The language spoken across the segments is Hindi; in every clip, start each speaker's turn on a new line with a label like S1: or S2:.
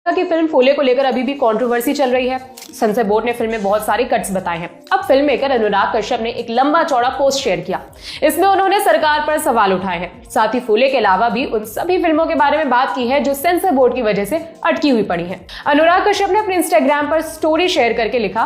S1: की फिल्म फूले को लेकर अभी भी कंट्रोवर्सी चल रही है। सेंसर बोर्ड ने फिल्म में बहुत सारे कट्स बताए हैं। अब फिल्म मेकर अनुराग कश्यप ने एक लंबा चौड़ा पोस्ट शेयर किया। इसमें उन्होंने सरकार पर सवाल उठाए हैं। साथ ही फूले के अलावा भी उन सभी फिल्मों के बारे में बात की है जो सेंसर बोर्ड की वजह से अटकी हुई पड़ी है। अनुराग कश्यप ने अपने इंस्टाग्राम पर स्टोरी शेयर करके लिखा,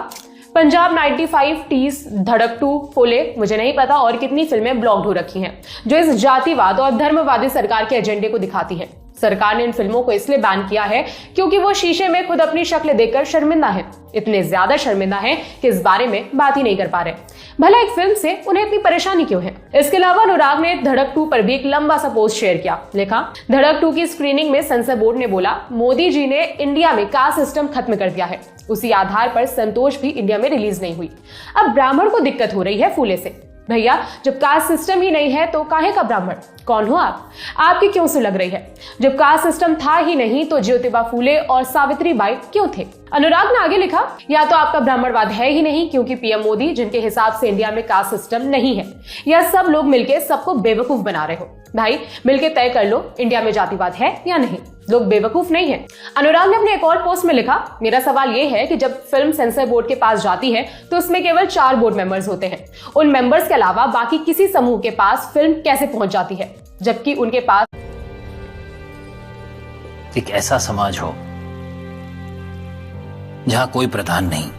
S1: पंजाब 95 टीज, धड़क 2, फूले, मुझे नहीं पता और कितनी फिल्में ब्लॉक्ड हो रखी हैं जो इस जातिवाद और धर्मवादी सरकार के एजेंडे को दिखाती है। सरकार ने इन फिल्मों को इसलिए बैन किया है क्योंकि वो शीशे में खुद अपनी शक्ल देखकर शर्मिंदा है, इतने ज्यादा शर्मिंदा है कि इस बारे में बात ही नहीं कर पा रहे। भला एक फिल्म से उन्हें इतनी परेशानी क्यों है? इसके अलावा अनुराग ने धड़क 2 पर भी एक लंबा सा पोस्ट शेयर किया। लिखा, धड़क 2 की स्क्रीनिंग में सेंसर बोर्ड ने बोला, मोदी जी ने इंडिया में कास्ट सिस्टम खत्म कर दिया है। उसी आधार पर संतोष भी इंडिया में रिलीज नहीं हुई। अब ब्राह्मण को दिक्कत हो रही है फूले से। भैया, जब कास्ट सिस्टम ही नहीं है तो काहे का ब्राह्मण? कौन हो आप? आपकी क्यों से लग रही है? जब कास्ट सिस्टम था ही नहीं तो ज्योतिबा फूले और सावित्री बाई क्यों थे? अनुराग ने आगे लिखा, या तो आपका ब्राह्मणवाद है ही नहीं क्योंकि पीएम मोदी जिनके हिसाब से इंडिया में कास्ट सिस्टम नहीं है, या सब लोग मिलके सबको बेवकूफ बना रहे हो। भाई, मिलके तय कर लो इंडिया में जातिवाद है या नहीं। लोग बेवकूफ नहीं है। अनुराग ने अपने एक और पोस्ट में लिखा, मेरा सवाल यह है कि जब फिल्म सेंसर बोर्ड के पास जाती है तो उसमें केवल 4 बोर्ड मेंबर्स होते हैं। उन मेंबर्स के अलावा बाकी किसी समूह के पास फिल्म कैसे पहुंच जाती है जबकि उनके पास
S2: एक ऐसा समाज हो जहां कोई प्रधान नहीं,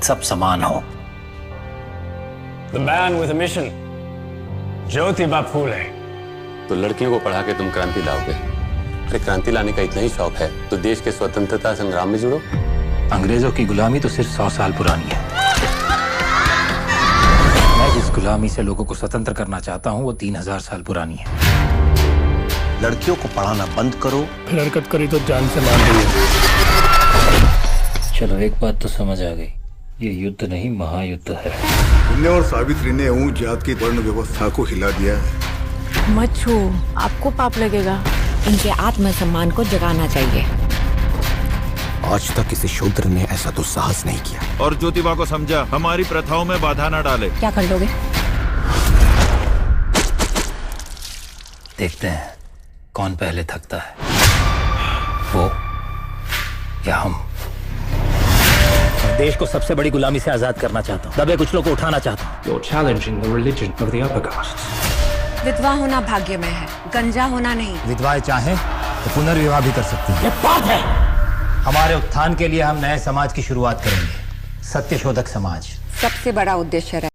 S2: सब समान हो।
S3: The man with a mission, Jyotiba Phule.
S4: तो लड़कियों को पढ़ा के तुम क्रांति लाओगे? अरे क्रांति लाने का इतना ही शौक है तो देश के स्वतंत्रता संग्राम में जुड़ो।
S2: अंग्रेजों की गुलामी तो सिर्फ 100 साल पुरानी है। मैं जिस गुलामी से लोगों को स्वतंत्र करना चाहता हूँ वो 3000 साल पुरानी है।
S5: लड़कियों को पढ़ाना बंद करो।
S3: हरकत करी तो जान से मार देंगे।
S2: चलो, एक बात तो समझ आ गई, ये युद्ध नहीं महायुद्ध है।
S6: फूले और सावित्री ने ऊंच जात की वर्ण व्यवस्था को हिला दिया है।
S7: मत छू, आपको पाप लगेगा।
S8: इनके आत्मसम्मान को जगाना चाहिए।
S5: आज तक किसी शूद्र ने ऐसा तो साहस नहीं किया।
S9: और ज्योतिबा को समझा, हमारी प्रथाओं में बाधा न डाले।
S8: क्या कर लोगे?
S2: देखते हैं कौन पहले थकता है, वो या हम। देश को सबसे बड़ी गुलामी से आजाद करना चाहता हूँ, दबे कुचलों को उठाना चाहता हूँ।
S3: You're challenging the religion of the upper castes.
S8: विधवा होना भाग्य में है, गंजा होना नहीं।
S2: विधवाएं चाहें तो पुनर्विवाह भी कर सकती हैं। ये बात है। हमारे उत्थान के लिए हम नए समाज की शुरुआत करेंगे, सत्यशोधक समाज।
S8: सबसे बड़ा उद्देश्य है